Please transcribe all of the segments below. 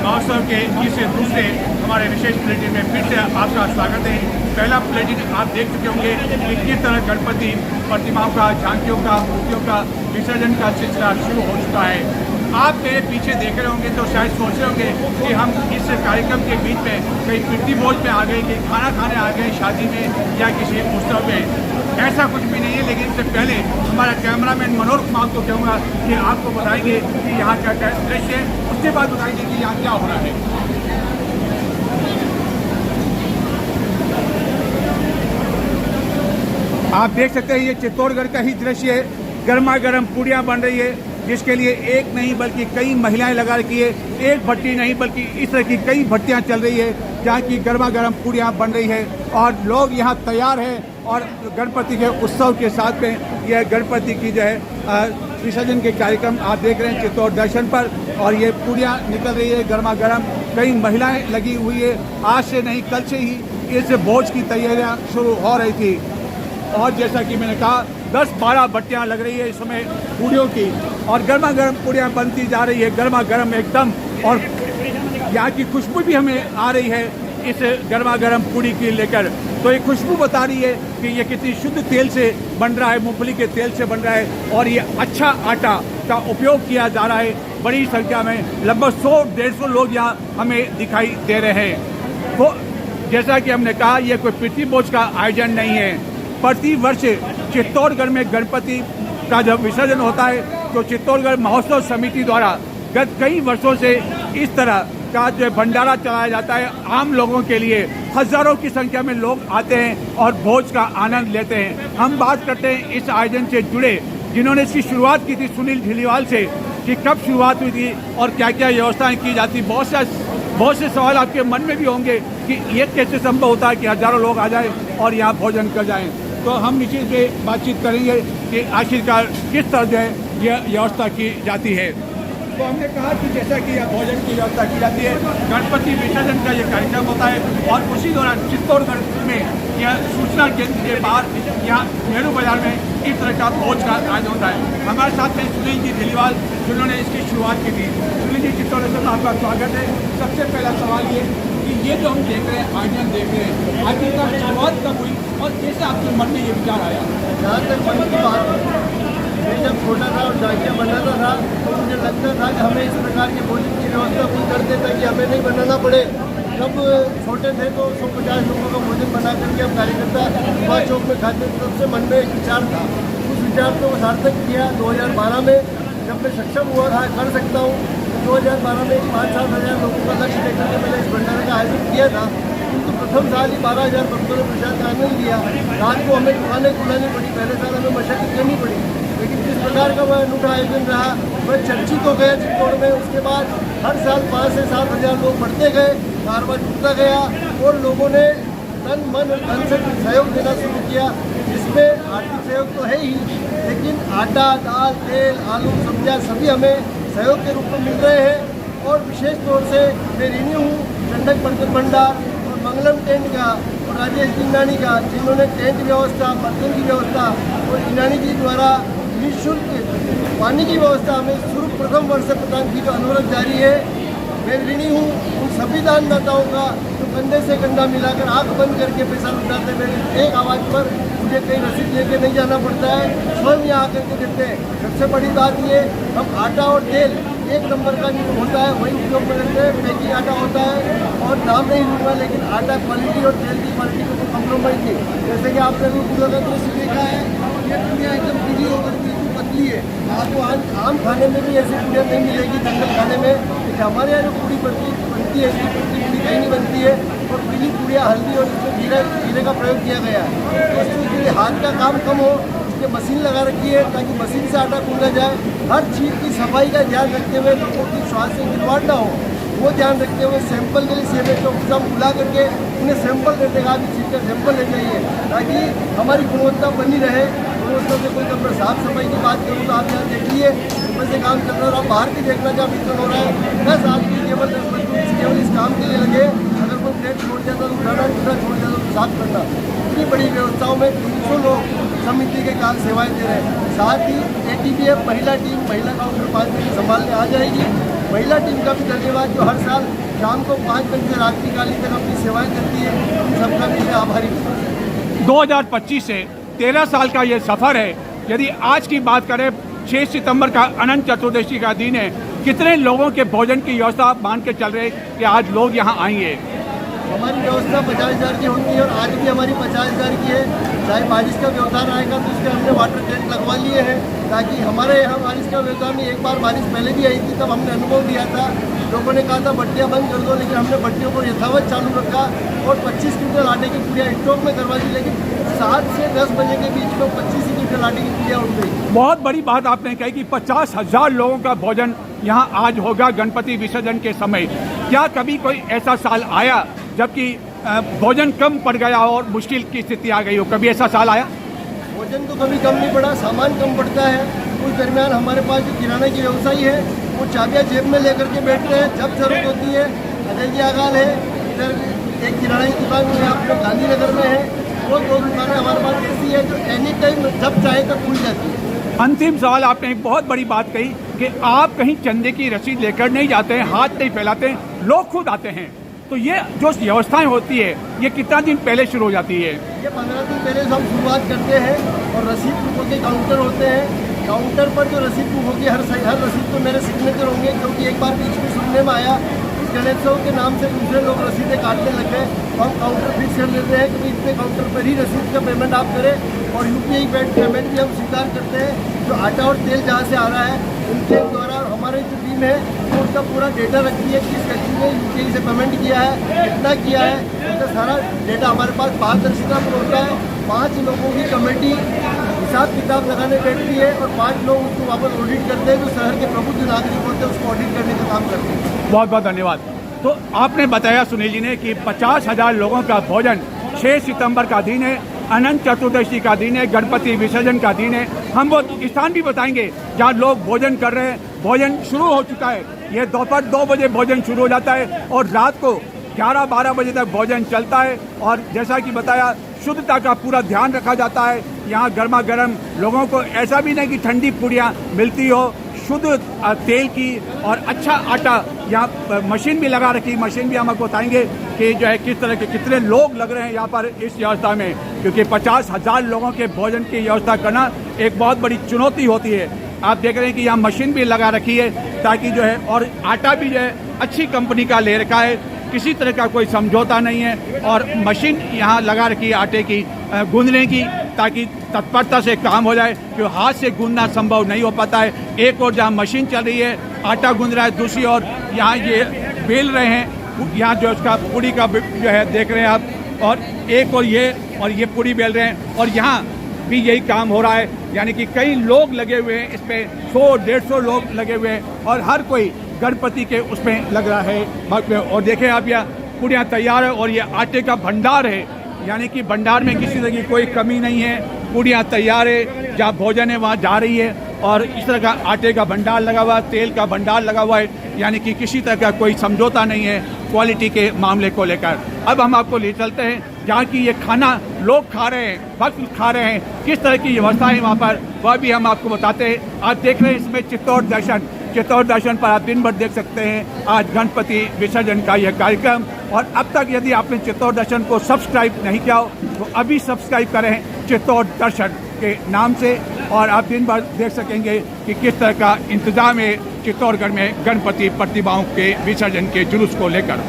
महोत्सव के इस दूसरे हमारे विशेष बुलेटिन में फिर से आपका स्वागत है। पहला बुलेटिन आप देख चुके होंगे कि किस तरह गणपति प्रतिमाओं का, झांकियों का, मूर्तियों का विसर्जन का सिलसिला शुरू हो चुका है। आप मेरे पीछे देख रहे होंगे तो शायद सोच रहे होंगे कि हम इस कार्यक्रम के बीच में कहीं पितृ भोज में आ गए, कि खाना खाने आ गए शादी में या किसी उत्सव में। ऐसा कुछ भी नहीं है, लेकिन इससे पहले हमारा कैमरामैन मनोहर कुमार को कहूँगा कि आपको बताएंगे कि यहाँ क्या क्या दृश्य है, उसके बाद बताएंगे कि यहाँ क्या हो रहा है। आप देख सकते हैं ये चित्तौड़गढ़ का ही दृश्य है। गर्मा गर्म पूड़ियाँ बन रही है, जिसके लिए एक नहीं बल्कि कई महिलाएं लगा रखी है। एक भट्टी नहीं बल्कि इस तरह की कई भट्टियां चल रही है जहाँ की गर्मा गर्म पूड़ियाँ बन रही है और लोग यहाँ तैयार हैं। और गणपति के उत्सव के साथ में यह गणपति की जो है विसर्जन के कार्यक्रम आप देख रहे हैं चित्तौड़ दर्शन पर। और ये पूड़ियाँ निकल रही है गर्मा गर्म, कई महिलाएं लगी हुई है। आज से नहीं कल से ही इस भोज की तैयारियाँ शुरू हो रही थी। और जैसा कि मैंने कहा 10-12 भट्टियाँ लग रही है इस समय पूड़ियों की, और गर्मा गर्म पूड़ियाँ बनती जा रही है गर्मा गर्म एकदम। और यहाँ की खुशबू भी हमें आ रही है इस गर्मा गर्म पूड़ी की लेकर। तो ये खुशबू बता रही है कि ये कितनी शुद्ध तेल से बन रहा है, मूंगफली के तेल से बन रहा है। और ये अच्छा आटा का उपयोग किया जा रहा है। बड़ी संख्या में लगभग 100-150 लोग यहाँ हमें दिखाई दे रहे हैं। तो जैसा कि हमने कहा, यह कोई पितृ भोज का आयोजन नहीं है। प्रति वर्ष चित्तौड़गढ़ में गणपति का जब विसर्जन होता है तो चित्तौड़गढ़ महोत्सव समिति द्वारा गत कई वर्षों से इस तरह का जो भंडारा चलाया जाता है। आम लोगों के लिए हजारों की संख्या में लोग आते हैं और भोज का आनंद लेते हैं। हम बात करते हैं इस आयोजन से जुड़े जिन्होंने इसकी शुरुआत की थी, सुनील ढिलीवाल से, कि कब शुरुआत हुई थी और क्या क्या व्यवस्थाएं की जाती। बहुत से सवाल आपके मन में भी होंगे कि ये कैसे संभव होता है कि हजारों लोग आ जाए और यहाँ भोजन कर जाएं। तो हम इसी से बातचीत करेंगे कि आखिरकार किस तरह जो है यह व्यवस्था की जाती है। तो हमने कहा कि जैसा कि यह भोजन की व्यवस्था की जाती है, गणपति विसर्जन का ये कार्यक्रम होता है और उसी दौरान चित्तौड़गढ़ में यह सूचना केंद्र के बाहर यहाँ नेहरू बाजार में इस तरह का भोज का आयोजन होता है। हमारे साथ हैं सुनील जी ढिलीवाल जिन्होंने इसकी शुरुआत की थी। सुनील जी, चित्तौड़ में आपका स्वागत है। सबसे पहला सवाल ये कि ये जो हम देख रहे हैं, आयोजन देख रहे हैं, आखिरकार शुरुआत कब हुई और कैसे आपके मन में ये विचार आया? जहाँ तक मन की बात, मैं जब छोटा था और झांकियाँ बनाता था तो मुझे लगता था कि हमें इस प्रकार के भोजन की व्यवस्था कोई कर देता कि हमें नहीं बनाना पड़े। जब छोटे थे तो 150 लोगों का भोजन बना करके हम कार्यकर्ता सुभाष चौक में खाते थे। तब से मन में एक विचार था, उस विचार को सार्थक किया 2012 में, जब मैं सक्षम हुआ था कर सकता हूँ। 2012 में 5-7 हज़ार लोगों का लक्ष्य लेकर के मैंने इस भंडारे का आयोजन किया था। किंतु प्रथम साल ही 12,000 भक्तों ने प्रसाद का आनंद लिया। रात को हमें दुकानें खुलानी पड़ी, पहले साल हमें मशक्कत करनी पड़ी, लेकिन जिस प्रकार का वह अनूठा आयोजन रहा वह चर्चित हो गया चित्तौड़ में। उसके बाद हर साल 5 से 7 हज़ार लोग बढ़ते गए, कारोबार जुटता गया और लोगों ने तन मन और धन से सहयोग देना शुरू किया। इसमें आर्थिक सहयोग तो है ही, लेकिन आटा, दाल, तेल, आलू, सब्जियाँ सभी हमें सहयोग के रूप में मिल रहे हैं। और विशेष तौर से मैं ऋणी हूँ ठंडक बर्तन भंडार और मंगलम टेंट का और राजेश जिंदानी का, जिन्होंने टेंट व्यवस्था, बर्तन की व्यवस्था और जिंदानी जी द्वारा निःशुल्क पानी की व्यवस्था हमें शुरू प्रथम वर्ष से प्रदान की, जो अनुरोध जारी है। मैं ऋणी हूँ उन सभी दानदाताओं का जो कंधे से कंधा मिलाकर आंख बंद करके पैसा लुटाते हैं। मेरे एक आवाज़ पर मुझे कहीं रसीद लेके नहीं जाना पड़ता है, स्वयं यहाँ आकर के देते हैं। सबसे बड़ी बात ये, हम आटा और तेल एक नंबर का जो होता है वही उपयोग में लेते हैं। पैकिंग आटा होता है और दाम नहीं लूँगा, लेकिन आटा क्वालिटी और तेल की क्वालिटी को कम्प्रोमाइज़ नहीं। जैसे कि आपने भी पूरा का दृश्य देखा है, ये पूड़ियाँ एकदम पीली होकर बिल्कुल पतली है। आपको आम खाने में भी ऐसी पूड़ियाँ नहीं मिलेगी दंगल खाने में। लेकिन हमारे यहाँ जो पूड़ी बनती है, इसकी पतली पूड़ी कहीं नहीं बनती है। और पीली पूड़ियाँ हल्दी और इसमें जीरे का प्रयोग किया गया है। वस्तु के हाथ का काम कम हो, इसके मशीन लगा रखी है ताकि मशीन से आटा गूंदा जाए। हर चीज़ की सफाई का ध्यान रखते हुए, लोगों की स्वास्थ्य से खिलवाड़ ना हो वो ध्यान रखते हुए, सैंपल के लिए सीएमएच को हम बुला करके उन्हें सैंपल देते हैं। आप चीज़ का सैंपल ले जाइए ताकि हमारी गुणवत्ता बनी रहे। गुणवत्ता से कोई कपड़ा साफ सफाई की बात करूँ तो आप यहाँ देखिए सुबह से काम चल रहा है और आप बाहर भी देखना जहाँ वितरण हो रहा है। 10 आदमी केवल 10 मजदूर केवल इस काम के लिए लगे। अगर कोई प्लेट छोड़ जाता तो उठाना, टूटा छोड़ जाता तो साफ करना। इतनी बड़ी व्यवस्थाओं में 300 लोग समिति के काम सेवाएं दे रहे हैं। साथ ही ATPF महिला टीम महिला काउंटर 5 दिन संभालने आ जाएगी। महिला टीम का भी धन्यवाद, जो हर साल शाम को 5 बजे से रात की काली तक अपनी सेवाएं करती है। उन सबका भी मैं आभारी हूँ। 2025 से 13 साल का ये सफ़र है। यदि आज की बात करें, 6 सितंबर का अनंत चतुर्दशी का दिन है, कितने लोगों के भोजन की व्यवस्था मान के चल रहे कि आज लोग यहाँ आएंगे? हमारी व्यवस्था 50,000 की होती है और आज भी हमारी 50,000 की है। चाहे बारिश का व्यवधान आएगा तो उसके हमने वाटर टेंट लगवा लिए हैं, ताकि हमारे यहाँ बारिश का व्यवधान नहीं। एक बार बारिश पहले भी आई थी, तब हमने अनुभव लिया था, लोगों ने कहा था भट्टियाँ बंद कर दो, लेकिन हमने भट्टियों को यथावत चालू रखा और 25 क्विंटल आटे की पूड़ियाँ स्टॉक में करवा दी। लेकिन 7 से 10 बजे के बीच में 25 क्विंटल आटे की पूड़ियाँ उठ गई। बहुत बड़ी बात आपने कही कि 50,000 लोगों का भोजन यहाँ आज होगा गणपति विसर्जन के समय। क्या कभी कोई ऐसा साल आया जबकि भोजन कम पड़ गया और मुश्किल की स्थिति आ गई हो? कभी ऐसा साल आया? भोजन तो कभी कम नहीं पड़ा, सामान कम पड़ता है। उस दरमियान हमारे पास जो किराना की व्यवसायी है, वो चाबियाँ जेब में लेकर के बैठते हैं जब जरूरत होती है। अजय जी आगाल है, इधर एक किराना की दुकान में आपको गांधीनगर में है, वो 2 दुकानें हमारे पास ऐसी है जो एनी टाइम जब चाहे तब खुल जाती है। अंतिम सवाल, आपने एक बहुत बड़ी बात कही कि आप कहीं चंदे की रसीद लेकर नहीं जाते हैं, हाथ नहीं फैलाते हैं, लोग खुद आते हैं। तो ये जो व्यवस्थाएं होती है, ये कितना दिन पहले शुरू हो जाती है? ये 15 दिन पहले से हम शुरुआत करते हैं और रसीद बुकों के काउंटर होते हैं। काउंटर पर जो रसीद बुक होगी, हर रसीद तो मेरे सिग्नेचर होंगे, क्योंकि एक बार बीच में सुनने में आया इस गणेशोत्सव के नाम से दूसरे लोग रसीदें काटने लग गए, तो हम काउंटर फिक्स कर लेते हैं कि इतने काउंटर पर ही रसीद का पेमेंट आप करें। और UPI पेमेंट भी हम स्वीकार करते हैं। जो आटा और तेल जहाँ से आ रहा है, उनके द्वारा हमारी जो टीम है वो उसका पूरा डेटा रखती है, किस व्यक्ति ने UPI से पेमेंट किया है, कितना किया है, उसका सारा डेटा हमारे पास पारदर्शिता पर होता है। 5 लोगों की कमेटी हिसाब किताब लगाने बैठती है और 5 लोग उसको वापस ऑडिट करते हैं, जो शहर के प्रबुद्ध नागरिक होते हैं उसको ऑडिट करने का काम करते हैं। बहुत बहुत धन्यवाद। तो आपने बताया सुनील जी ने कि 50,000 लोगों का भोजन 6 सितंबर का दिन है, अनंत चतुर्दशी का दिन है, गणपति विसर्जन का दिन है। हम वो स्थान भी बताएंगे जहाँ लोग भोजन कर रहे हैं। भोजन शुरू हो चुका है, ये दोपहर 2 बजे भोजन शुरू हो जाता है और रात को 11-12 बजे तक भोजन चलता है। और जैसा कि बताया, शुद्धता का पूरा ध्यान रखा जाता है। यहाँ गर्मा गर्म लोगों को ऐसा भी नहीं कि ठंडी पूड़ियाँ मिलती हो, शुद्ध तेल की और अच्छा आटा। यहाँ मशीन भी लगा रखी, मशीन भी हम आपको बताएंगे कि जो है किस तरह के कितने लोग लग रहे हैं यहाँ पर इस व्यवस्था में, क्योंकि 50,000 लोगों के भोजन की व्यवस्था करना एक बहुत बड़ी चुनौती होती है। आप देख रहे हैं कि यहाँ मशीन भी लगा रखी है ताकि जो है, और आटा भी जो है अच्छी कंपनी का ले रखा है, किसी तरह का कोई समझौता नहीं है। और मशीन यहाँ लगा रखी है आटे की गूंदने की, ताकि तत्परता से काम हो जाए, क्योंकि हाथ से गूंदना संभव नहीं हो पाता है। एक और जहाँ मशीन चल रही है, आटा गूंद रहा है, दूसरी ओर यहाँ ये बेल रहे हैं, यहाँ जो उसका पूड़ी का जो है देख रहे हैं आप, और एक और ये पूड़ी बेल रहे हैं, और यहाँ भी यही काम हो रहा है। यानी कि कई लोग लगे हुए हैं, इस पे 100-150 लोग लगे हुए हैं और हर कोई गणपति के उसमें लग रहा है। और देखें आप, यह पूड़ियाँ तैयार है और ये आटे का भंडार है, यानी कि भंडार में किसी तरह की कोई कमी नहीं है। पूड़ियाँ तैयार है, जहाँ भोजन है वहाँ जा रही है, और इस तरह का आटे का भंडार लगा हुआ है, तेल का भंडार लगा हुआ है, यानी कि किसी तरह का कोई समझौता नहीं है क्वालिटी के मामले को लेकर। अब हम आपको ले चलते हैं जहाँ की ये खाना लोग खा रहे हैं, वक्त खा रहे हैं, किस तरह की व्यवस्था है वहाँ पर, वह भी हम आपको बताते हैं। आप देख रहे हैं इसमें चित्तौड़ दर्शन पर आप दिन भर देख सकते हैं आज गणपति विसर्जन का यह कार्यक्रम। और अब तक यदि आपने चित्तौड़ दर्शन को सब्सक्राइब नहीं किया हो तो अभी सब्सक्राइब करें चित्तौड़ दर्शन के नाम से, और आप दिन भर देख सकेंगे कि किस तरह का इंतजाम है चित्तौड़गढ़ में गणपति प्रतिमाओं के विसर्जन के जुलूस को लेकर।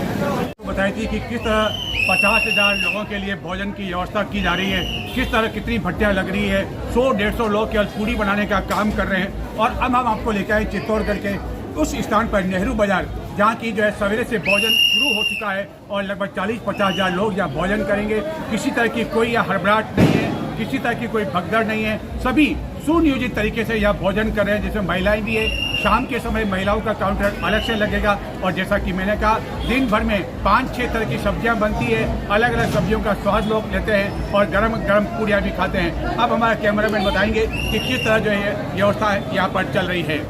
बताई थी कि किस तरह 50,000 लोगों के लिए भोजन की व्यवस्था की जा रही है, किस तरह कितनी भट्टियाँ लग रही है, 100-150 लोग केवल पूड़ी बनाने का काम कर रहे हैं। और अब हम आपको लेकर आए चित्तौड़गढ़ के उस स्थान पर, नेहरू बाजार, जहाँ की जो है सवेरे से भोजन शुरू हो चुका है और लगभग 40-50 हज़ार लोग यहाँ भोजन करेंगे। किसी तरह की कोई यहाँ हड़बड़ाहट नहीं है, किसी तरह की कोई भगदड़ नहीं है, सभी सुनियोजित तरीके से यहाँ भोजन कर रहे हैं, जिसमें महिलाएं भी है। शाम के समय महिलाओं का काउंटर अलग से लगेगा, और जैसा कि मैंने कहा, दिन भर में 5-6 तरह की सब्जियां बनती है, अलग अलग सब्जियों का स्वाद लोग लेते हैं और गरम गरम पूड़ियाँ भी खाते हैं। अब हमारा कैमरामैन बताएंगे कि किस तरह जो है व्यवस्था यहाँ पर चल रही है।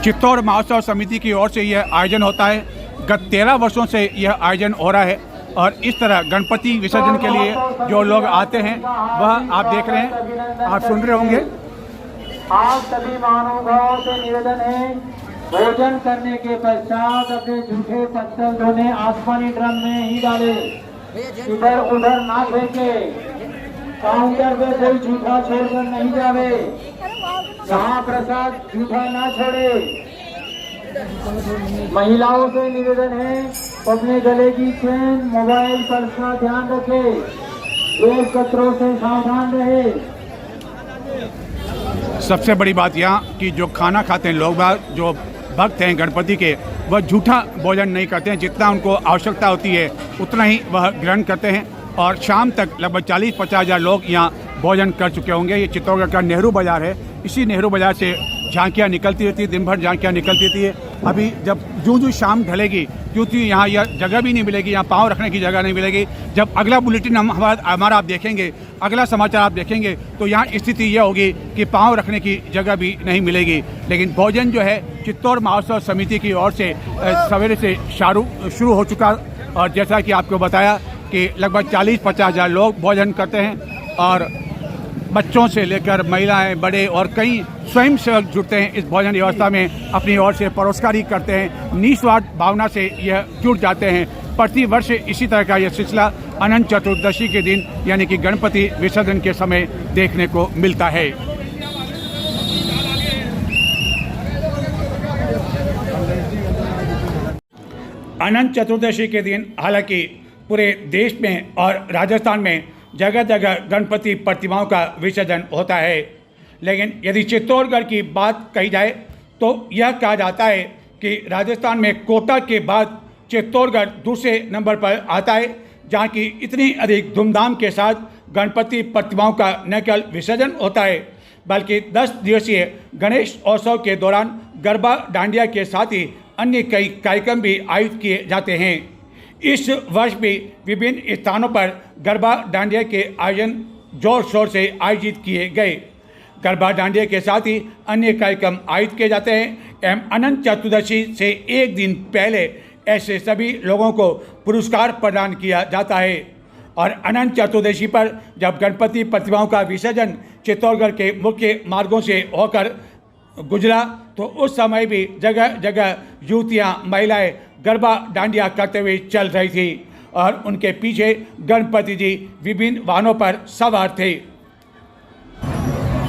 चित्तौड़ महोत्सव समिति की ओर से यह आयोजन होता है। गत 13 वर्षों से यह आयोजन हो रहा है और इस तरह गणपति विसर्जन के लिए जो लोग आते हैं वह आप देख रहे हैं, आप सुन रहे होंगे। आप सभी महानुभावों से निवेदन है, भोजन करने के पश्चात अपने जूठे पत्थर धोने आसमानी ड्रम में ही डाले, इधर उधर ना फेंके, काउंटर पे कोई जूठा छोड़कर नहीं जावे, जहाँ प्रसाद जूठा ना छोड़े। महिलाओं से निवेदन है, अपने गले की चेन, मोबाइल, पर्स का ध्यान रखे, गैस कचरों से सावधान रहे। सबसे बड़ी बात यहाँ कि जो खाना खाते हैं लोग, जो भक्त हैं गणपति के, वह झूठा भोजन नहीं करते हैं। जितना उनको आवश्यकता होती है उतना ही वह ग्रहण करते हैं और शाम तक लगभग 40-50 हज़ार लोग यहाँ भोजन कर चुके होंगे। ये चित्तौड़गढ़ का नेहरू बाज़ार है। इसी नेहरू बाज़ार से झांकियाँ निकलती रहती है, दिन भर झांकियाँ निकलती रहती है। अभी जब जूं शाम ढलेगी, क्योंकि यहाँ यह जगह भी नहीं मिलेगी, यहाँ पाँव रखने की जगह नहीं मिलेगी। जब अगला बुलेटिन हमारा आप देखेंगे, अगला समाचार आप देखेंगे, तो यहाँ स्थिति यह होगी कि पाँव रखने की जगह भी नहीं मिलेगी। लेकिन भोजन जो है चित्तौड़ महोत्सव समिति की ओर से सवेरे से शुरू हो चुका और जैसा कि आपको बताया कि लगभग 40-50 हज़ार लोग भोजन करते हैं और बच्चों से लेकर महिलाएं, बड़े और कई स्वयंसेवक जुड़ते हैं इस भोजन व्यवस्था में, अपनी ओर से परोसकारी करते हैं, निस्वार्थ भावना से यह जुड़ जाते हैं। प्रति वर्ष इसी तरह का यह सिलसिला अनंत चतुर्दशी के दिन यानी कि गणपति विसर्जन के समय देखने को मिलता है। अनंत चतुर्दशी के दिन हालांकि पूरे देश में और राजस्थान में जगह जगह गणपति प्रतिमाओं का विसर्जन होता है, लेकिन यदि चित्तौड़गढ़ की बात कही जाए तो यह कहा जाता है कि राजस्थान में कोटा के बाद चित्तौड़गढ़ दूसरे नंबर पर आता है, जहाँ की इतनी अधिक धूमधाम के साथ गणपति प्रतिमाओं का न केवल विसर्जन होता है बल्कि 10 दिवसीय गणेश उत्सव के दौरान गरबा डांडिया के साथ ही अन्य कई कार्यक्रम भी आयोजित किए जाते हैं। इस वर्ष भी विभिन्न स्थानों पर गरबा डांडिया के आयोजन जोर शोर से आयोजित किए गए। गरबा डांडिया के साथ ही अन्य कार्यक्रम आयोजित किए जाते हैं एवं अनंत चतुर्दशी से एक दिन पहले ऐसे सभी लोगों को पुरस्कार प्रदान किया जाता है। और अनंत चतुर्दशी पर जब गणपति प्रतिमाओं का विसर्जन चित्तौड़गढ़ के मुख्य मार्गों से होकर गुजरा तो उस समय भी जगह जगह युवतियाँ, महिलाएं गरबा डांडिया करते हुए चल रही थी और उनके पीछे गणपति जी विभिन्न वाहनों पर सवार थे।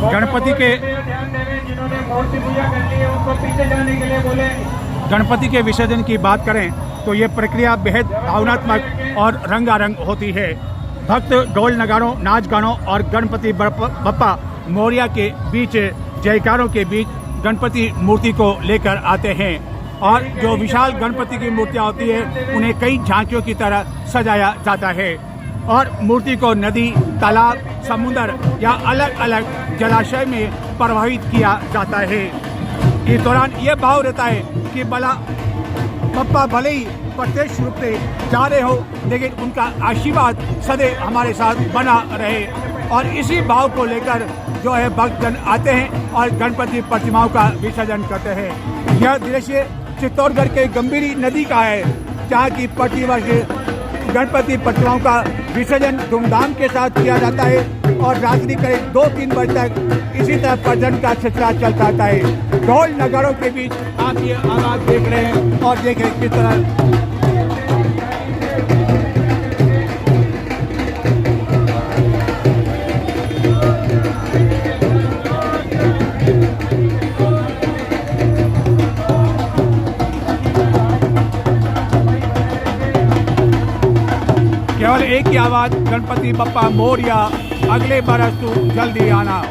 गणपति के जिन्होंने मूर्ति पूजा कर ली है उनको पीछे जाने के लिए बोले। गणपति के विसर्जन की बात करें तो ये प्रक्रिया बेहद भावनात्मक और रंगारंग होती है। भक्त ढोल नगाड़ों, नाच गानों और गणपति बप्पा मोरिया के बीच जयकारों के बीच गणपति मूर्ति को लेकर आते हैं और जो विशाल गणपति की मूर्तियाँ होती है उन्हें कई झांकियों की तरह सजाया जाता है और मूर्ति को नदी, तालाब, समुद्र या अलग अलग जलाशय में प्रवाहित किया जाता है। इस दौरान यह भाव रहता है कि बप्पा भले ही प्रत्यक्ष रूप से जा रहे हो लेकिन उनका आशीर्वाद सदैव हमारे साथ बना रहे और इसी भाव को लेकर जो है भक्तजन आते हैं और गणपति प्रतिमाओं का विसर्जन करते हैं। यह दृश्य चित्तौड़गढ़ के गंभीरी नदी का है, जहाँ की प्रतिवर्ष गणपति प्रतिमाओं का विसर्जन धूमधाम के साथ किया जाता है और रात्रि करीब 2-3 बजे तक इसी तरह प्रजन का सिलसिला चलता रहता है। ढोल नगाड़ों के बीच आप ये आवाज देख रहे हैं और देखें किस तरह केवल एक ही आवाज, गणपति बप्पा मोरिया, अगले बरस तू जल्दी आना।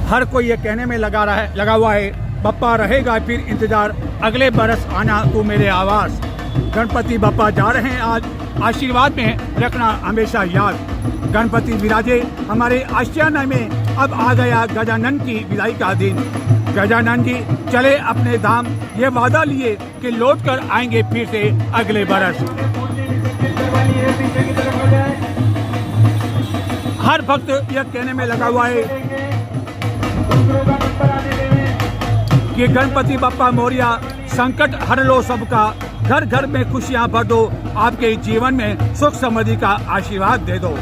हर कोई ये कहने में लगा हुआ है बप्पा रहेगा फिर इंतजार, अगले बरस आना तू मेरे आवास। गणपति बप्पा जा रहे हैं आज, आशीर्वाद में रखना हमेशा याद। गणपति विराजे हमारे आशियाना में, अब आ गया गजानन की विदाई का दिन। गजानन जी चले अपने धाम, ये वादा लिए कि लौट कर आएंगे फिर से अगले बरस। हर भक्त यह कहने में लगा हुआ है कि गणपति बप्पा मोरिया, संकट हर लो सबका, घर घर में खुशियां भर दो, आपके जीवन में सुख समृद्धि का आशीर्वाद दे दो।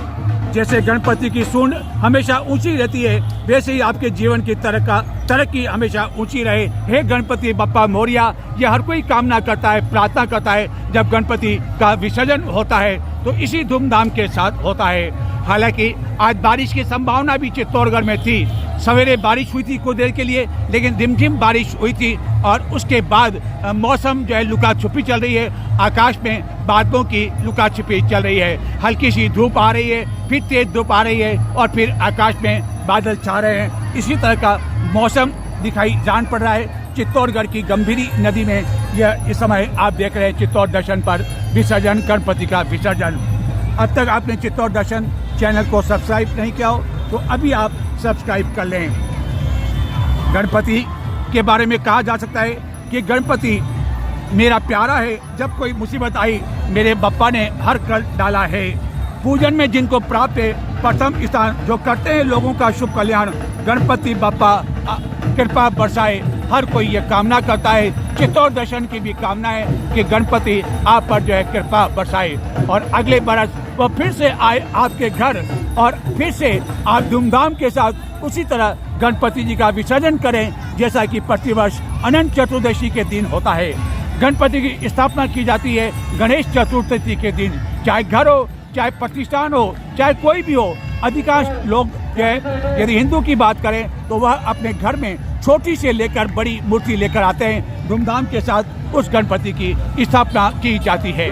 जैसे गणपति की सूंड हमेशा ऊंची रहती है, वैसे ही आपके जीवन की तरक्की हमेशा ऊंची रहे। हे गणपति बप्पा मोरिया, यह हर कोई कामना करता है, प्रार्थना करता है जब गणपति का विसर्जन होता है तो इसी धूमधाम के साथ होता है। हालांकि आज बारिश की संभावना भी चित्तौड़गढ़ में थी। सवेरे बारिश हुई थी कुछ देर के लिए, लेकिन रिमझिम बारिश हुई थी और उसके बाद मौसम जो है लुका छुपी चल रही है। आकाश में बादलों की लुका छुपी चल रही है। हल्की सी धूप आ रही है, फिर तेज धूप आ रही है और फिर आकाश में बादल छा रहे हैं। इसी तरह का मौसम दिखाई जान पड़ रहा है चित्तौड़गढ़ की गंभीरी नदी में। यह इस समय आप देख रहे हैं चित्तौड़ दर्शन पर विसर्जन, गणपति का विसर्जन। अब तक आपने चित्तौड़ दर्शन चैनल को सब्सक्राइब नहीं किया हो तो अभी आप सब्सक्राइब कर लें। गणपति के बारे में कहा जा सकता है कि गणपति मेरा प्यारा है, जब कोई मुसीबत आई मेरे बप्पा ने हर कर डाला है। पूजन में जिनको प्राप्त है प्रथम स्थान, जो करते हैं लोगों का शुभ कल्याण, गणपति बप्पा कृपा बरसाए। हर कोई ये कामना करता है, चित्तौड़ दर्शन की भी कामना है कि गणपति आप पर जो है कृपा बरसाए और अगले बरस वो फिर से आए आपके घर और फिर से आप धूमधाम के साथ उसी तरह गणपति जी का विसर्जन करें जैसा कि प्रतिवर्ष अनंत चतुर्दशी के दिन होता है। गणपति की स्थापना की जाती है गणेश चतुर्थी के दिन, चाहे घर हो, चाहे प्रतिष्ठान हो, चाहे कोई भी हो। अधिकांश लोग जो है, यदि हिंदू की बात करें तो वह अपने घर में छोटी से लेकर बड़ी मूर्ति लेकर आते हैं। धूमधाम के साथ उस गणपति की स्थापना की जाती है।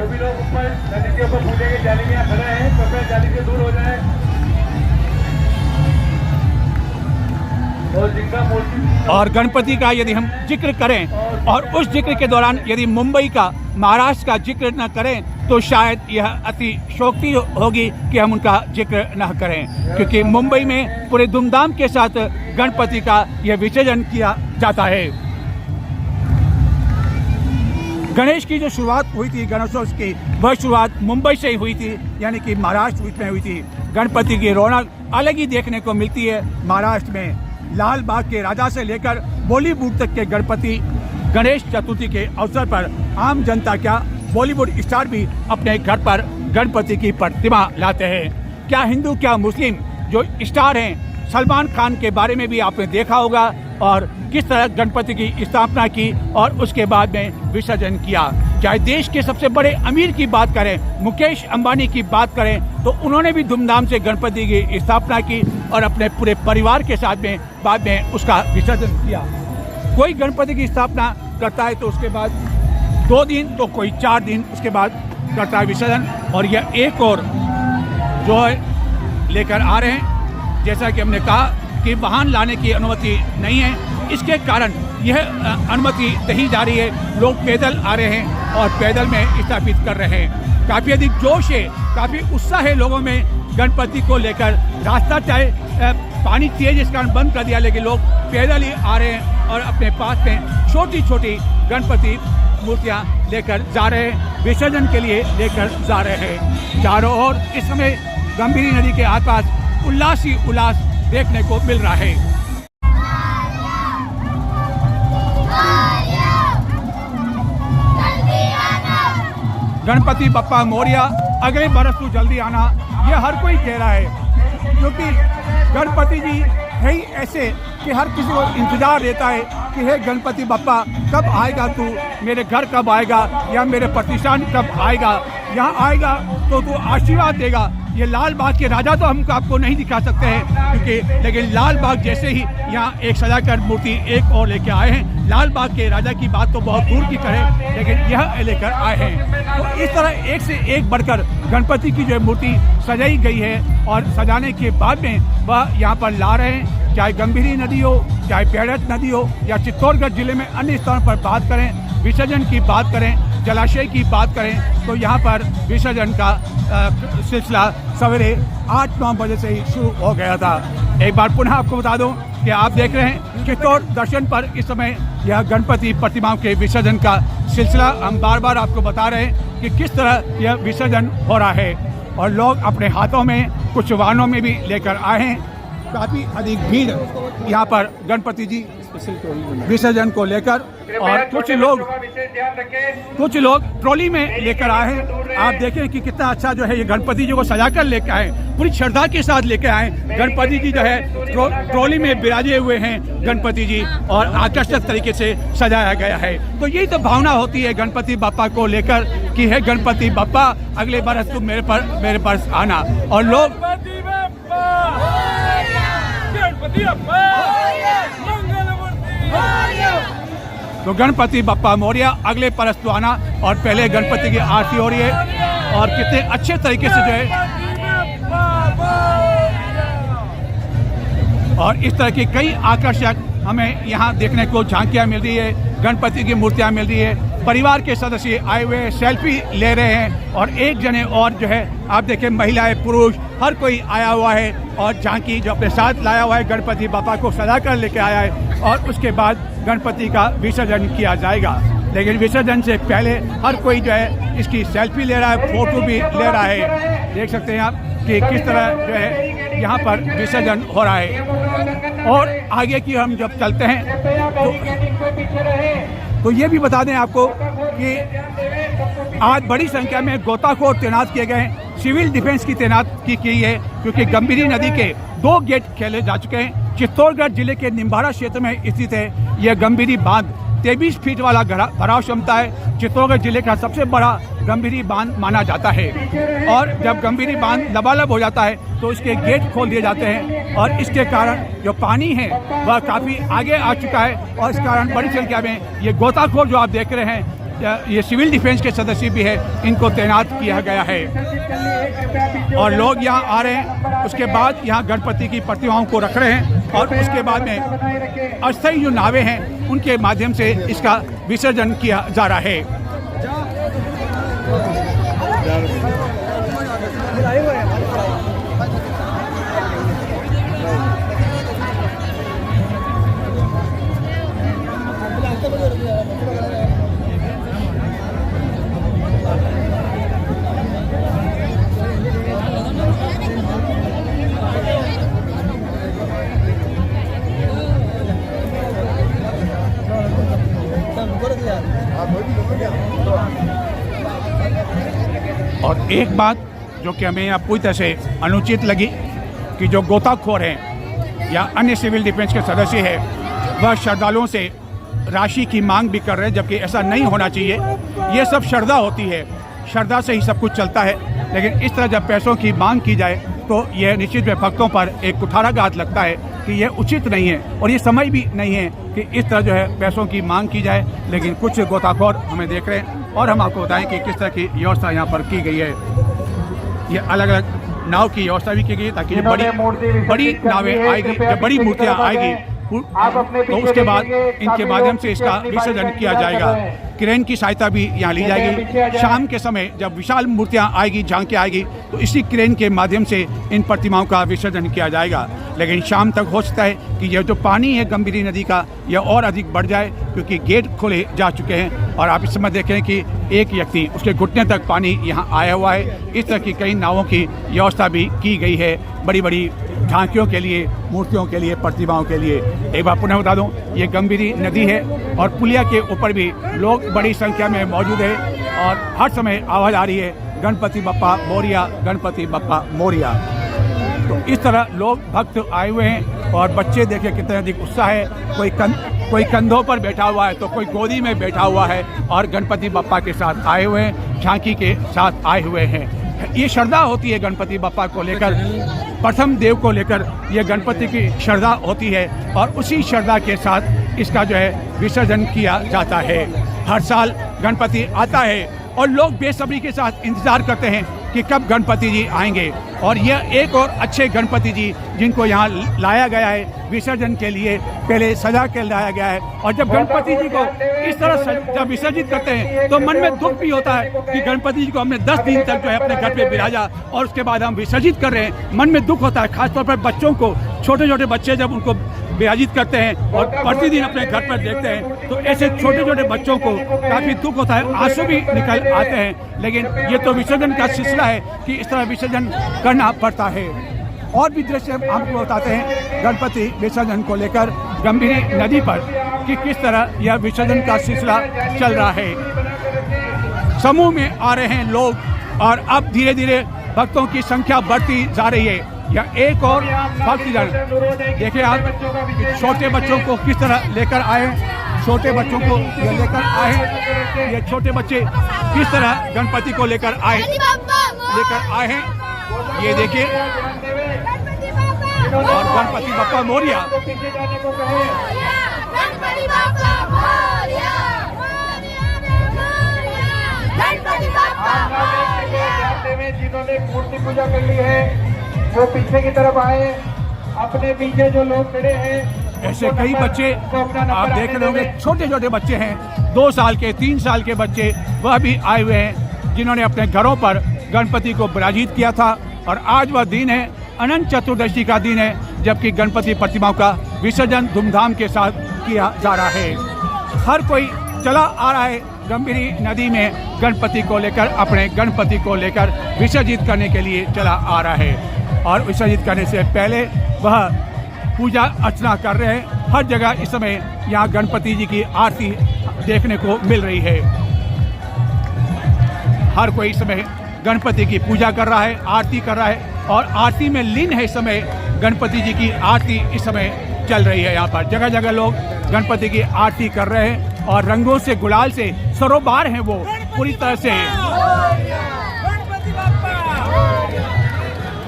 और गणपति का यदि हम जिक्र करें और उस जिक्र के दौरान यदि मुंबई का, महाराष्ट्र का जिक्र न करें तो शायद यह अतिशयोक्ति होगी कि हम उनका जिक्र न करें, क्योंकि मुंबई में पूरे धूमधाम के साथ गणपति का यह विसर्जन किया जाता है। गणेश की जो शुरुआत हुई थी, गणेशोत्सव की, वह शुरुआत मुंबई से ही हुई थी, यानी कि महाराष्ट्र में हुई थी। गणपति की रौनक अलग ही देखने को मिलती है महाराष्ट्र में। लाल बाग के राजा से लेकर बॉलीवुड तक के गणपति गणेश चतुर्थी के अवसर पर आम जनता क्या, बॉलीवुड स्टार भी अपने घर पर गणपति की प्रतिमा लाते हैं। क्या हिंदू क्या मुस्लिम जो स्टार हैं, सलमान खान के बारे में भी आपने देखा होगा और किस तरह गणपति की स्थापना की और उसके बाद में विसर्जन किया। चाहे देश के सबसे बड़े अमीर की बात करें, मुकेश अंबानी की बात करें, तो उन्होंने भी धूमधाम से गणपति की स्थापना की और अपने पूरे परिवार के साथ में बाद में उसका विसर्जन किया। कोई गणपति की स्थापना करता है तो उसके बाद 2 दिन तो कोई 4 दिन उसके बाद करता है विसर्जन। और यह एक और जो है लेकर आ रहे हैं, जैसा कि हमने कहा कि वाहन लाने की अनुमति नहीं है, इसके कारण यह अनुमति नहीं जा रही है। लोग पैदल आ रहे हैं और पैदल में स्थापित कर रहे हैं। काफ़ी अधिक जोश है, काफ़ी उत्साह है लोगों में गणपति को लेकर। रास्ता चाहे पानी तेज इस कारण बंद कर दिया, लेकिन लोग पैदल ही आ रहे हैं और अपने पास में छोटी छोटी गणपति मूर्तियाँ लेकर जा रहे हैं, विसर्जन के लिए लेकर जा रहे हैं। चारों ओर इस समय गंभीरी नदी के आसपास उल्लास ही उल्लास देखने को मिल रहा है। गणपति बप्पा मोरिया, अगले बरस तू जल्दी आना, यह हर कोई कह रहा है, क्योंकि गणपति जी है ही ऐसे कि हर किसी को इंतजार रहता है कि हे गणपति बप्पा कब आएगा, तू मेरे घर कब आएगा या मेरे प्रतिष्ठान कब आएगा, यहाँ आएगा तो तू आशीर्वाद देगा। ये लाल बाग के राजा तो हम आपको नहीं दिखा सकते हैं क्योंकि, लेकिन लाल बाग जैसे ही यहाँ एक सजाकर मूर्ति एक और लेके आए हैं। लाल बाग के राजा की बात तो बहुत दूर की करें, लेकिन यह लेकर आए हैं। तो इस तरह एक से एक बढ़कर गणपति की जो मूर्ति सजाई गई है और सजाने के बाद में वह यहाँ पर ला रहे हैं। चाहे गंभीरी नदी हो, चाहे बेड़त नदी हो, या चित्तौड़गढ़ जिले में अन्य स्थानों पर बात करें, विसर्जन की बात करें, जलाशय की बात करें, तो यहाँ पर विसर्जन का सिलसिला सवेरे 8-9 बजे से ही शुरू हो गया था। एक बार पुनः आपको बता दूं कि आप देख रहे हैं चित्तौड़ दर्शन पर इस समय यह गणपति प्रतिमाओं के विसर्जन का सिलसिला हम बार बार आपको बता रहे हैं कि किस तरह यह विसर्जन हो रहा है, और लोग अपने हाथों में कुछ वाहनों में भी लेकर आए हैं। काफ़ी अधिक भीड़ यहाँ पर गणपति जी विसर्जन को लेकर, और कुछ लोग ट्रॉली में लेकर आए हैं। आप देखें कि कितना अच्छा जो है ये गणपति जी को सजाकर लेकर आए, पूरी श्रद्धा के साथ लेकर आए। गणपति जी जो है ट्रॉली में विराजे हुए हैं गणपति जी, और आकर्षक तरीके से सजाया गया है। तो यही तो भावना होती है गणपति बापा को लेकर कि है गणपति बापा अगले बरस तुम मेरे पास आना। और लोग तो गणपति बप्पा मोरिया अगले परस तो आना, और पहले गणपति की आरती हो रही है, और कितने अच्छे तरीके से जो है, और इस तरह की कई आकर्षक हमें यहाँ देखने को झांकियाँ मिल रही है, गणपति की मूर्तियाँ मिल रही है। परिवार के सदस्य आए हुए सेल्फी ले रहे हैं, और एक जने और जो है आप देखें महिलाएं पुरुष हर कोई आया हुआ है, और झांकी जो अपने साथ लाया हुआ है गणपति बापा को सजा कर लेके आया है, और उसके बाद गणपति का विसर्जन किया जाएगा। लेकिन विसर्जन से पहले हर कोई जो है इसकी सेल्फी ले रहा है, फोटो भी ले रहा है। देख सकते हैं आप कि किस तरह जो है यहाँ पर विसर्जन हो रहा है। और आगे की हम जब चलते हैं तो ये भी बता दें आपको कि आज बड़ी संख्या में गोताखोर तैनात किए गए हैं, सिविल डिफेंस की तैनाती की है, क्योंकि गंभीरी नदी के 2 गेट खेले जा चुके हैं। चित्तौड़गढ़ जिले के निम्बाड़ा क्षेत्र में स्थित है यह गंभीरी बांध। 23 फीट वाला भराव क्षमता है, चित्तौड़गढ़ जिले का सबसे बड़ा गंभीरी बांध माना जाता है। और जब गंभीरी बांध लबालब हो जाता है तो इसके गेट खोल दिए जाते हैं, और इसके कारण जो पानी है वह काफ़ी आगे आ चुका है, और इस कारण बड़ी संख्या में ये गोताखोर जो आप देख रहे हैं, ये सिविल डिफेंस के सदस्य भी है, इनको तैनात किया गया है। और लोग यहाँ आ रहे हैं, उसके बाद यहाँ गणपति की प्रतिमाओं को रख रहे हैं, और उसके बाद में अस्थायी जो नावें हैं उनके माध्यम से इसका विसर्जन किया जा रहा है। और एक बात जो कि हमें यहाँ पूरी तरह से अनुचित लगी कि जो गोताखोर हैं या अन्य सिविल डिफेंस के सदस्य हैं वह श्रद्धालुओं से राशि की मांग भी कर रहे हैं, जबकि ऐसा नहीं होना चाहिए। ये सब श्रद्धा होती है, श्रद्धा से ही सब कुछ चलता है, लेकिन इस तरह जब पैसों की मांग की जाए तो यह निश्चित में भक्तों पर एक कुठाराघात लगता है कि यह उचित नहीं है, और ये समय भी नहीं है कि इस तरह जो है पैसों की मांग की जाए। लेकिन कुछ गोताखोर हमें देख रहे हैं, और हम आपको बताएं कि किस तरह की व्यवस्था यहाँ पर की गई है। ये अलग अलग नाव की व्यवस्था भी की गई है, ताकि जो बड़ी नावें आएगी, जब बड़ी मूर्तियाँ आएगी तो उसके बाद इनके माध्यम से इसका विसर्जन किया जाएगा। क्रेन की सहायता भी यहाँ ली जाएगी। शाम के समय जब विशाल मूर्तियाँ आएगी, झांकी आएगी, तो इसी क्रेन के माध्यम से इन प्रतिमाओं का विसर्जन किया जाएगा। लेकिन शाम तक हो सकता है कि यह जो पानी है गंभीरी नदी का यह और अधिक बढ़ जाए, क्योंकि गेट खोले जा चुके हैं, और आप इस समय देखें कि एक व्यक्ति उसके घुटने तक पानी यहाँ आया हुआ है। इस तरह की कई नावों की व्यवस्था भी की गई है, बड़ी बड़ी झांकियों के लिए, मूर्तियों के लिए, प्रतिमाओं के लिए। एक बार पुनः बता दूं, ये गंभीरी नदी है, और पुलिया के ऊपर भी लोग बड़ी संख्या में मौजूद है, और हर समय आवाज़ आ रही है गणपति बप्पा मोरिया, गणपति बप्पा मोरिया। तो इस तरह लोग भक्त आए हुए हैं, और बच्चे देखिए कितने अधिक उत्साह है। कोई कंधों पर बैठा हुआ है, तो कोई गोदी में बैठा हुआ है, और गणपति बप्पा के साथ आए हुए हैं, झांकी के साथ आए हुए हैं। ये श्रद्धा होती है गणपति बप्पा को लेकर, प्रथम देव को लेकर ये गणपति की श्रद्धा होती है, और उसी श्रद्धा के साथ इसका जो है विसर्जन किया जाता है। हर साल गणपति आता है, और लोग बेसब्री के साथ इंतजार करते हैं कि कब गणपति जी आएंगे। और यह एक और अच्छे गणपति जी जिनको यहाँ लाया गया है विसर्जन के लिए, पहले सजा के लाया गया है। और जब गणपति जी को इस तरह जब विसर्जित करते हैं तो मन में दुख भी होता है कि गणपति जी को हमने 10 दिन तक जो है अपने घर पे बिराजा और उसके बाद हम विसर्जित कर रहे हैं, मन में दुख होता है। खासतौर पर बच्चों को, छोटे छोटे बच्चे जब उनको विराजित करते हैं और प्रतिदिन अपने घर पर देखते हैं तो ऐसे छोटे छोटे बच्चों को काफ़ी दुख होता है, आंसू भी निकल आते हैं। लेकिन ये तो विसर्जन का सिलसिला है कि इस तरह विसर्जन करना पड़ता है। और भी दृश्य हम आपको बताते हैं गणपति विसर्जन को लेकर गंभीरी नदी पर कि किस तरह यह विसर्जन का सिलसिला चल रहा है। समूह में आ रहे हैं लोग और अब धीरे धीरे भक्तों की संख्या बढ़ती जा रही है। यह एक और भक्तजन देखिए आप, छोटे बच्चों को किस तरह लेकर आए, छोटे बच्चों को ये लेकर आए, ये छोटे बच्चे किस तरह गणपति को लेकर आए हैं, ये देखिए। और गणपति बप्पा मोरिया, जिन्होंने मूर्ति पूजा कर ली है वो पीछे की तरफ आए, अपने पीछे जो लोग खड़े हैं। ऐसे कई बच्चे आप देख रहे होंगे, छोटे छोटे बच्चे हैं, 2 साल के 3 साल के बच्चे वह भी आए हुए हैं जिन्होंने अपने घरों पर गणपति को विराजित किया था। और आज वह दिन है, अनंत चतुर्दशी का दिन है, जबकि गणपति प्रतिमाओं का विसर्जन धूमधाम के साथ किया जा रहा है। हर कोई चला आ रहा है गंभीरी नदी में गणपति को लेकर, अपने गणपति को लेकर विसर्जित करने के लिए चला आ रहा है। और विसर्जित करने से पहले वह पूजा अर्चना कर रहे हैं। हर जगह इस समय यहाँ गणपति जी की आरती देखने को मिल रही है। हर कोई इस समय गणपति की पूजा कर रहा है, आरती कर रहा है और आरती में लीन है। इस समय गणपति जी की आरती इस समय चल रही है। यहाँ पर जगह जगह लोग गणपति की आरती कर रहे हैं और रंगों से, गुलाल से सरोबार हैं वो पूरी तरह से।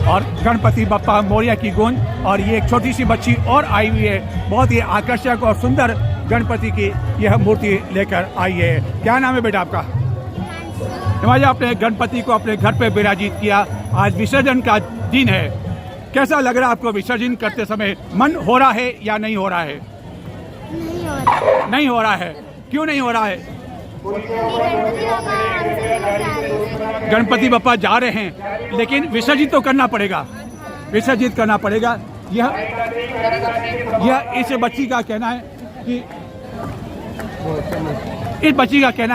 और गणपति बप्पा मोरिया की गूंज। और ये एक छोटी सी बच्ची और आई हुई है, बहुत ही आकर्षक और सुंदर गणपति की यह मूर्ति लेकर आई है। क्या नाम है बेटा आपका? हिमाजा, आपने गणपति को अपने घर पे विराजित किया, आज विसर्जन का दिन है, कैसा लग रहा है आपको विसर्जन करते समय? मन हो रहा है या नहीं हो रहा है? नहीं हो रहा है। क्यों नहीं हो रहा है? गणपति बप्पा जा रहे हैं लेकिन विसर्जित तो करना पड़ेगा, विसर्जित करना पड़ेगा। यह इस बच्ची का कहना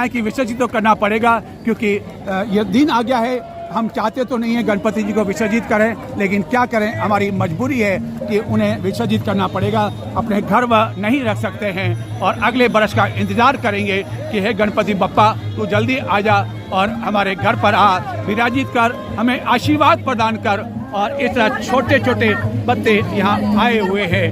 है कि विसर्जित तो करना पड़ेगा क्योंकि यह दिन आ गया है। हम चाहते तो नहीं है गणपति जी को विसर्जित करें, लेकिन क्या करें, हमारी मजबूरी है कि उन्हें विसर्जित करना पड़ेगा। अपने घर वह नहीं रख सकते हैं और अगले बरस का इंतजार करेंगे कि हे गणपति बप्पा तू जल्दी आ जा और हमारे घर पर आ, विराजित कर, हमें आशीर्वाद प्रदान कर। और इस तरह छोटे छोटे बच्चे यहाँ आए हुए हैं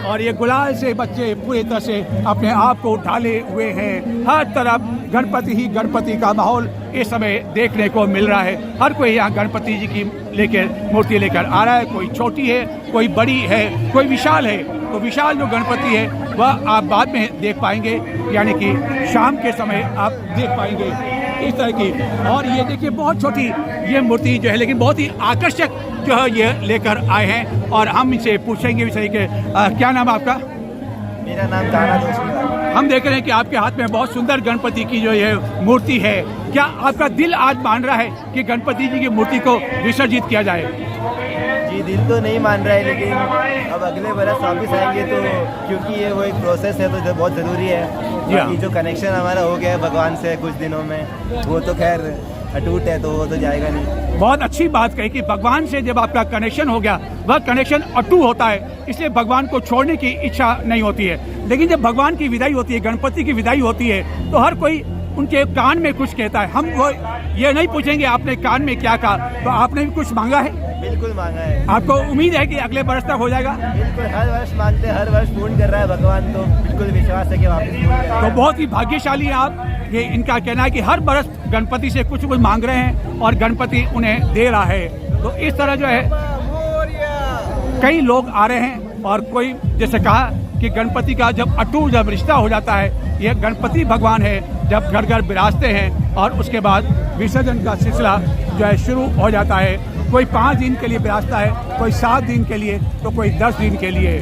और ये गुलाल से बच्चे पूरी तरह से अपने आप को ढाले हुए हैं। हर तरफ गणपति ही गणपति का माहौल इस समय देखने को मिल रहा है। हर कोई यहाँ गणपति जी की लेकर मूर्ति लेकर आ रहा है। कोई छोटी है, कोई बड़ी है, कोई विशाल है। तो विशाल जो गणपति है वह आप बाद में देख पाएंगे, यानी कि शाम के समय आप देख पाएंगे इस तरह की। और ये देखिए बहुत छोटी ये मूर्ति जो है, लेकिन बहुत ही आकर्षक जो है ये लेकर आए हैं। और हम इनसे पूछेंगे विषय के क्या नाम है आपका? मेरा नाम तारा दोषी। हम देख रहे हैं कि आपके हाथ में बहुत सुंदर गणपति की जो ये मूर्ति है, क्या आपका दिल आज मान रहा है कि गणपति जी की मूर्ति को विसर्जित किया जाए? जी, दिल तो नहीं मान रहा है, लेकिन अब अगले बरस वापिस आएंगे तो, क्योंकि ये वो एक प्रोसेस है तो बहुत ज़रूरी है। बाकी जो कनेक्शन हमारा हो गया है भगवान से कुछ दिनों में, वो तो खैर अटूट है तो वो तो जाएगा नहीं। बहुत अच्छी बात कही कि भगवान से जब आपका कनेक्शन हो गया, वह कनेक्शन अटूट होता है, इसलिए भगवान को छोड़ने की इच्छा नहीं होती है। लेकिन जब भगवान की विदाई होती है, गणपति की विदाई होती है, तो हर कोई उनके कान में कुछ कहता है। हम वो ये नहीं पूछेंगे आपने कान में क्या कहा, तो आपने भी कुछ मांगा है? बिल्कुल मांगा है। आपको उम्मीद है कि अगले वर्ष तक हो जाएगा? बिल्कुल, हर वर्ष मांगते, हर वर्ष पूर्ण कर रहा है भगवान, तो बिल्कुल विश्वास है कि वापस पूर्ण करेगा। तो बहुत ही भाग्यशाली हैं आप। ये इनका कहना है कि हर वर्ष गणपति से कुछ कुछ मांग रहे हैं और गणपति उन्हें दे रहा है। तो इस तरह जो है कई लोग आ रहे हैं और कोई जैसे कहा कि गणपति का जब अटूट जब रिश्ता हो जाता है, यह गणपति भगवान है, जब घर घर विराजते हैं और उसके बाद विसर्जन का सिलसिला जो है शुरू हो जाता है। कोई 5 दिन के लिए विराजता है, कोई 7 दिन के लिए, तो कोई 10 दिन के लिए।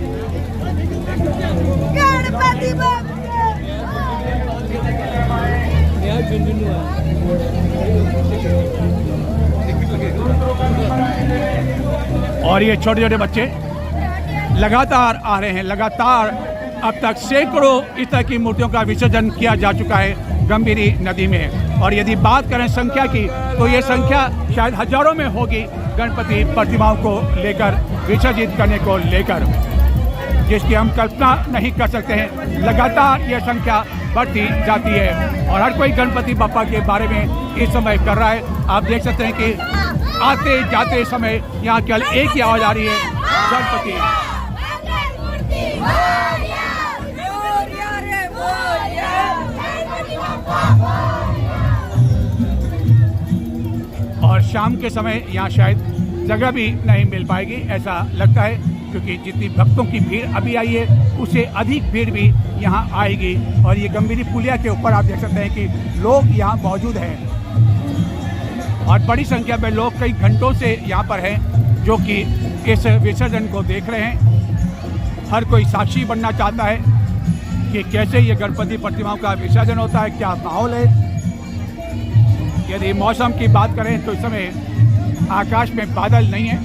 और ये छोटे छोटे बच्चे लगातार आ रहे हैं, लगातार अब तक सैकड़ों इस तरह की मूर्तियों का विसर्जन किया जा चुका है गंभीरी नदी में। और यदि बात करें संख्या की, तो ये संख्या शायद हजारों में होगी गणपति प्रतिमाओं को लेकर, विसर्जित करने को लेकर, जिसकी हम कल्पना नहीं कर सकते हैं। लगातार ये संख्या बढ़ती जाती है और हर कोई गणपति बप्पा के बारे में इस समय कर रहा है। आप देख सकते हैं कि आते जाते समय यहाँ केवल एक ही आवाज आ रही है, गणपति। और शाम के समय यहाँ शायद जगह भी नहीं मिल पाएगी, ऐसा लगता है, क्योंकि जितनी भक्तों की भीड़ अभी आई है उससे अधिक भीड़ भी यहाँ आएगी। और ये गंभीरी पुलिया के ऊपर आप देख सकते हैं कि लोग यहाँ मौजूद हैं और बड़ी संख्या में लोग कई घंटों से यहाँ पर हैं, जो कि इस विसर्जन को देख रहे हैं। हर कोई साक्षी बनना चाहता है कि कैसे ये गणपति प्रतिमाओं का विसर्जन होता है, क्या माहौल है। यदि मौसम की बात करें तो इस समय आकाश में बादल नहीं है,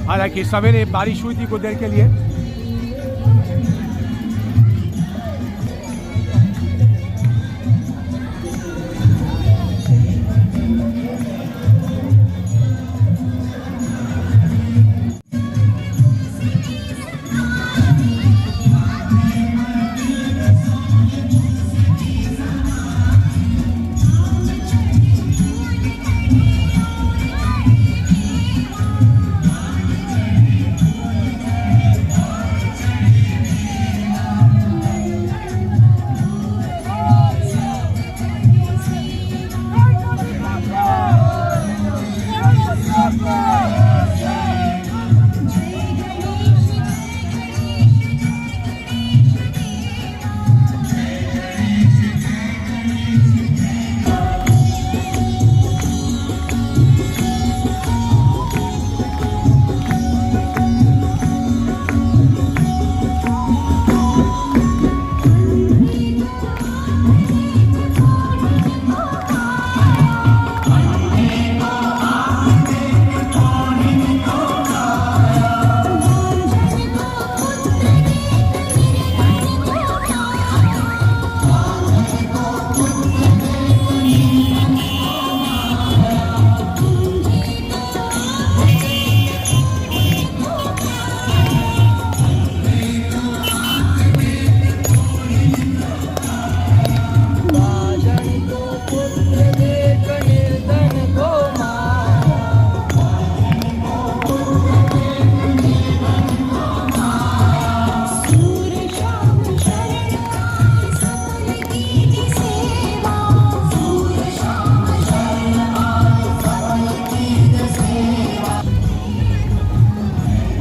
हालांकि सवेरे बारिश हुई थी कुछ देर के लिए।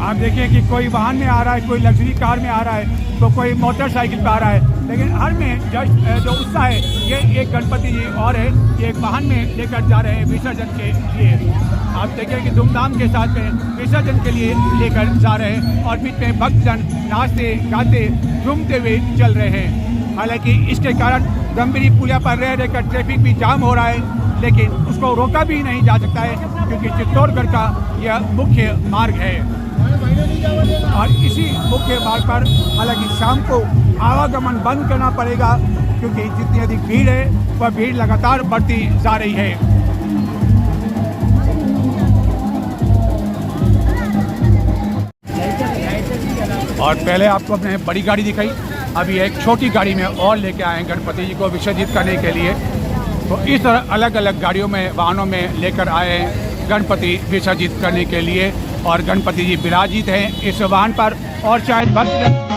आप देखिए कि कोई वाहन में आ रहा है, कोई लग्जरी कार में आ रहा है, तो कोई मोटरसाइकिल पे आ रहा है, लेकिन हर में जो उत्साह है, ये एक गणपति जी और है, ये एक वाहन में लेकर जा रहे हैं विसर्जन के लिए। आप देखिए कि धूमधाम के साथ में विसर्जन के लिए लेकर जा रहे हैं और बीच में भक्तजन नाचते गाते झूमते हुए चल रहे हैं। हालांकि इसके कारण गंभीरी पुलिया पर रह रहकर ट्रैफिक भी जाम हो रहा है, लेकिन उसको रोका भी नहीं जा सकता है, क्योंकि चित्तौड़गढ़ का यह मुख्य मार्ग है। और इसी मुख्य मार्ग पर हालांकि शाम को आवागमन बंद करना पड़ेगा, क्योंकि जितनी अधिक भीड़ है वह भीड़ लगातार बढ़ती जा रही है। और पहले आपको अपने बड़ी गाड़ी दिखाई, अभी एक छोटी गाड़ी में और लेके आए हैं गणपति जी को विसर्जित करने के लिए। तो इस तरह अलग अलग गाड़ियों में, वाहनों में लेकर आए हैं गणपति विसर्जित करने के लिए, और गणपति जी विराजित हैं इस वाहन पर। और शायद भक्त